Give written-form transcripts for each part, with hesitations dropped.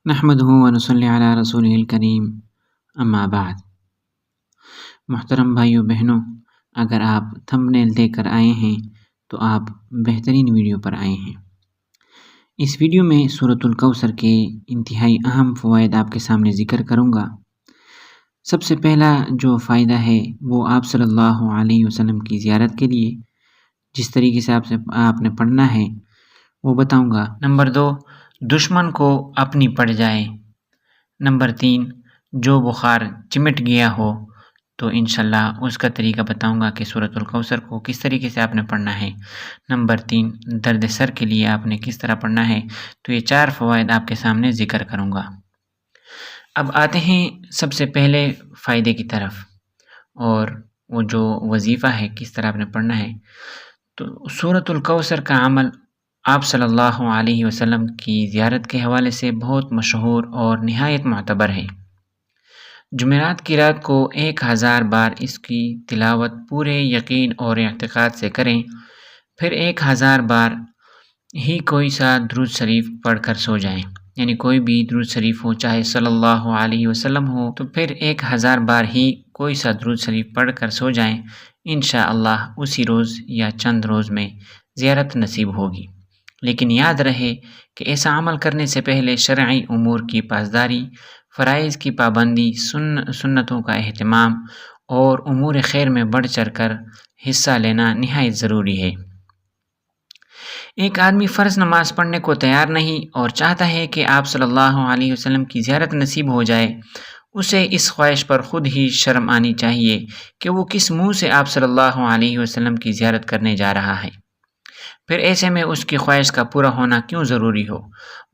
نحمدہ ونصلی علی رسولہ الکریم اما بعد۔ محترم بھائیو بہنوں، اگر آپ تھمبنیل دیکھ کر آئے ہیں تو آپ بہترین ویڈیو پر آئے ہیں۔ اس ویڈیو میں سورۃ الکوثر کے انتہائی اہم فوائد آپ کے سامنے ذکر کروں گا۔ سب سے پہلا جو فائدہ ہے وہ آپ صلی اللہ علیہ وسلم کی زیارت کے لیے جس طریقے سے آپ نے پڑھنا ہے وہ بتاؤں گا۔ نمبر 2، دشمن کو اپنی پڑ جائے۔ نمبر 3، جو بخار چمٹ گیا ہو تو انشاءاللہ اس کا طریقہ بتاؤں گا کہ سورۃ الکوثر کو کس طریقے سے آپ نے پڑھنا ہے۔ نمبر 3، درد سر کے لیے آپ نے کس طرح پڑھنا ہے۔ تو یہ 4 فوائد آپ کے سامنے ذکر کروں گا۔ اب آتے ہیں سب سے پہلے فائدے کی طرف، اور وہ جو وظیفہ ہے کس طرح آپ نے پڑھنا ہے۔ تو سورۃ الکوثر کا عمل آپ صلی اللہ علیہ وسلم کی زیارت کے حوالے سے بہت مشہور اور نہایت معتبر ہے۔ جمعرات کی رات کو 1000 بار اس کی تلاوت پورے یقین اور اعتقاد سے کریں، پھر 1000 بار ہی کوئی سا درود شریف پڑھ کر سو جائیں، یعنی کوئی بھی درود شریف ہو، چاہے صلی اللہ علیہ وسلم ہو، تو پھر 1000 بار ہی کوئی سا درود شریف پڑھ کر سو جائیں، انشاءاللہ اسی روز یا چند روز میں زیارت نصیب ہوگی۔ لیکن یاد رہے کہ ایسا عمل کرنے سے پہلے شرعی امور کی پاسداری، فرائض کی پابندی، سنتوں کا اہتمام اور امور خیر میں بڑھ چڑھ کر حصہ لینا نہایت ضروری ہے۔ ایک آدمی فرض نماز پڑھنے کو تیار نہیں اور چاہتا ہے کہ آپ صلی اللہ علیہ وسلم کی زیارت نصیب ہو جائے، اسے اس خواہش پر خود ہی شرم آنی چاہیے کہ وہ کس منہ سے آپ صلی اللہ علیہ وسلم کی زیارت کرنے جا رہا ہے، پھر ایسے میں اس کی خواہش کا پورا ہونا کیوں ضروری ہو۔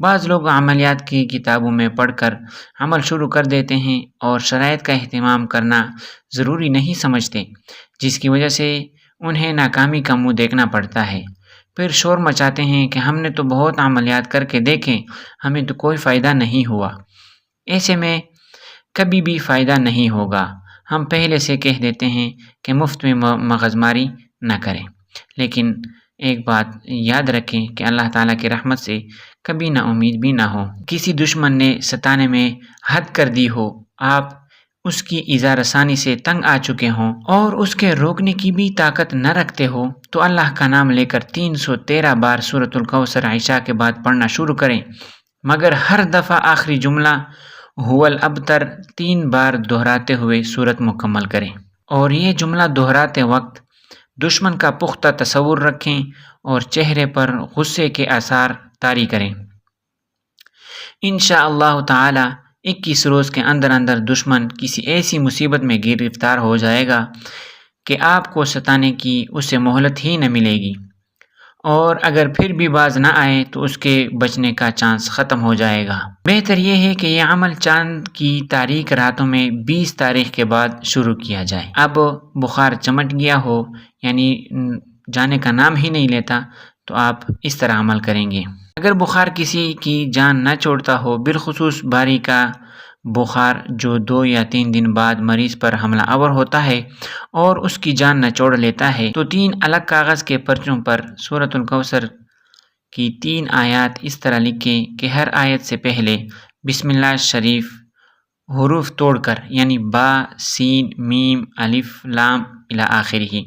بعض لوگ عملیات کی کتابوں میں پڑھ کر عمل شروع کر دیتے ہیں اور شرائط کا اہتمام کرنا ضروری نہیں سمجھتے، جس کی وجہ سے انہیں ناکامی کا منہ دیکھنا پڑتا ہے۔ پھر شور مچاتے ہیں کہ ہم نے تو بہت عملیات کر کے دیکھیں، ہمیں تو کوئی فائدہ نہیں ہوا۔ ایسے میں کبھی بھی فائدہ نہیں ہوگا۔ ہم پہلے سے کہہ دیتے ہیں کہ مفت میں مغز ماری نہ کریں، لیکن ایک بات یاد رکھیں کہ اللہ تعالیٰ کی رحمت سے کبھی نا امید بھی نہ ہو۔ کسی دشمن نے ستانے میں حد کر دی ہو، آپ اس کی ایذا رسانی سے تنگ آ چکے ہوں اور اس کے روکنے کی بھی طاقت نہ رکھتے ہو، تو اللہ کا نام لے کر 313 بار سورۃ الکوثر عشاء کے بعد پڑھنا شروع کریں، مگر ہر دفعہ آخری جملہ هو الابتر 3 بار دہراتے ہوئے سورت مکمل کریں، اور یہ جملہ دہراتے وقت دشمن کا پختہ تصور رکھیں اور چہرے پر غصے کے آثار طاری کریں۔ انشاءاللہ تعالی 21 روز کے اندر دشمن کسی ایسی مصیبت میں گرفتار ہو جائے گا کہ آپ کو ستانے کی اسے مہلت ہی نہ ملے گی، اور اگر پھر بھی باز نہ آئے تو اس کے بچنے کا چانس ختم ہو جائے گا۔ بہتر یہ ہے کہ یہ عمل چاند کی تاریک راتوں میں 20 تاریخ کے بعد شروع کیا جائے۔ اب بخار چمٹ گیا ہو، یعنی جانے کا نام ہی نہیں لیتا، تو آپ اس طرح عمل کریں گے۔ اگر بخار کسی کی جان نہ چھوڑتا ہو، بالخصوص باری کا بخار جو 2 یا 3 دن بعد مریض پر حملہ آور ہوتا ہے اور اس کی جان نہ چھوڑ لیتا ہے، تو 3 الگ کاغذ کے پرچوں پر سورۃ الکوثر کی 3 آیات اس طرح لکھیں کہ ہر آیت سے پہلے بسم اللہ شریف حروف توڑ کر، یعنی با، سین، میم، الف، لام الی آخرہ،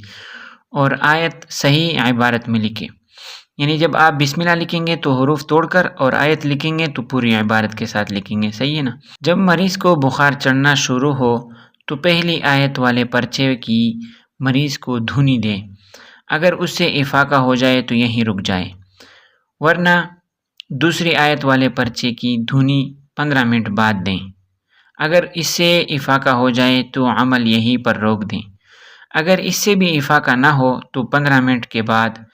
اور آیت صحیح عبارت میں لکھیں، یعنی جب آپ بسم اللہ لکھیں گے تو حروف توڑ کر، اور آیت لکھیں گے تو پوری عبارت کے ساتھ لکھیں گے، صحیح ہے نا۔ جب مریض کو بخار چڑھنا شروع ہو تو پہلی آیت والے پرچے کی مریض کو دھنی دیں، اگر اس سے افاقہ ہو جائے تو یہیں رک جائے، ورنہ دوسری آیت والے پرچے کی دھنی 15 منٹ بعد دیں، اگر اس سے افاقہ ہو جائے تو عمل یہیں پر روک دیں، اگر اس سے بھی افاقہ نہ ہو تو 15 منٹ کے بعد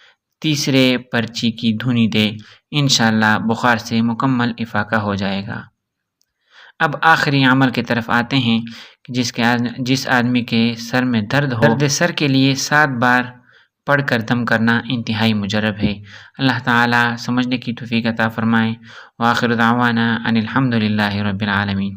تیسرے پرچی کی دھنی دے، انشاءاللہ بخار سے مکمل افاقہ ہو جائے گا۔ اب آخری عمل کی طرف آتے ہیں، جس آدمی کے سر میں درد ہو، درد سر کے لیے 7 بار پڑھ کر دم کرنا انتہائی مجرب ہے۔ اللہ تعالی سمجھنے کی توفیق عطا فرمائے۔ وآخر دعوانا ان الحمد للہ رب العالمین۔